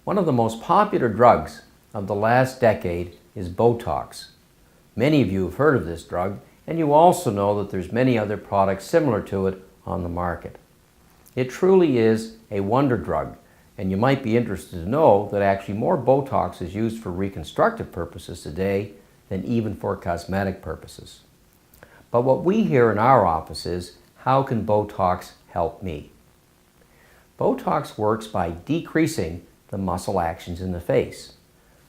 One of the most popular drugs of the last decade is Botox. Many of you have heard of this drug, and you also know that there's many other products similar to it on the market. It truly is a wonder drug, and you might be interested to know that actually more Botox is used for reconstructive purposes today than even for cosmetic purposes. But what we hear in our office is, how can Botox help me? Botox works by decreasing the muscle actions in the face.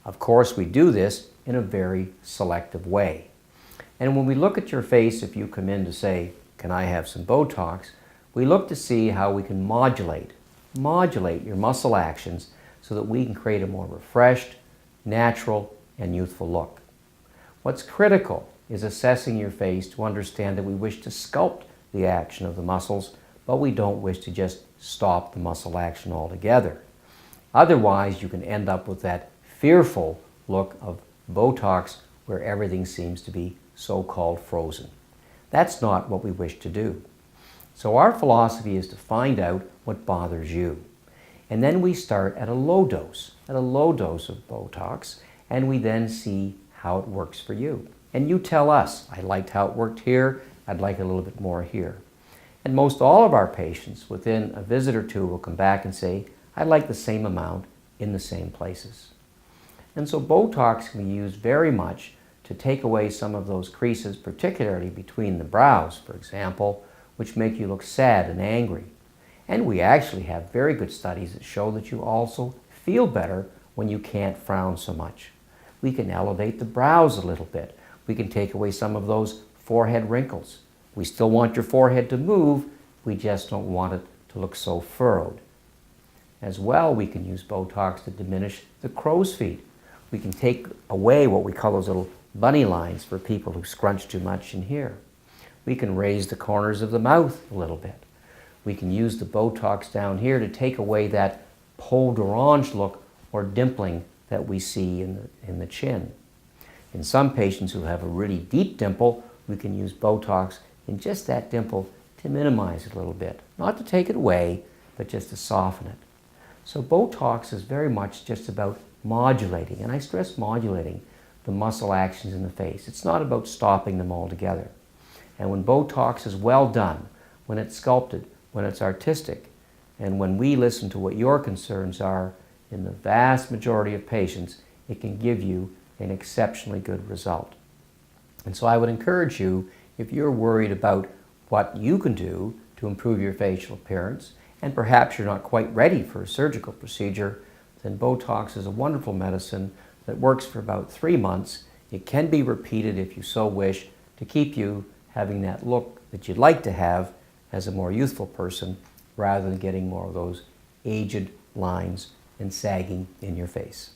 Of course, we do this in a very selective way. And when we look at your face, if you come in to say, can I have some Botox, we look to see how we can modulate your muscle actions so that we can create a more refreshed, natural, and youthful look. What's critical is assessing your face to understand that we wish to sculpt the action of the muscles, but we don't wish to just stop the muscle action altogether. Otherwise, you can end up with that fearful look of Botox where everything seems to be so-called frozen. That's not what we wish to do. So our philosophy is to find out what bothers you. And then we start at a low dose of Botox, and we then see how it works for you. And you tell us, I liked how it worked here, I'd like a little bit more here. And most all of our patients within a visit or two will come back and say, I like the same amount in the same places. And so Botox can be used very much to take away some of those creases, particularly between the brows, for example, which make you look sad and angry. And we actually have very good studies that show that you also feel better when you can't frown so much. We can elevate the brows a little bit. We can take away some of those forehead wrinkles. We still want your forehead to move, we just don't want it to look so furrowed. As well, we can use Botox to diminish the crow's feet. We can take away what we call those little bunny lines for people who scrunch too much in here. We can raise the corners of the mouth a little bit. We can use the Botox down here to take away that peau d'orange look or dimpling that we see in the chin. In some patients who have a really deep dimple, we can use Botox in just that dimple to minimize it a little bit. Not to take it away, but just to soften it. So Botox is very much just about modulating, and I stress modulating, the muscle actions in the face. It's not about stopping them altogether. And when Botox is well done, when it's sculpted, when it's artistic, and when we listen to what your concerns are, in the vast majority of patients, it can give you an exceptionally good result. And so I would encourage you, if you're worried about what you can do to improve your facial appearance, and perhaps you're not quite ready for a surgical procedure, then Botox is a wonderful medicine that works for about 3 months. It can be repeated if you so wish to keep you having that look that you'd like to have as a more youthful person rather than getting more of those aged lines and sagging in your face.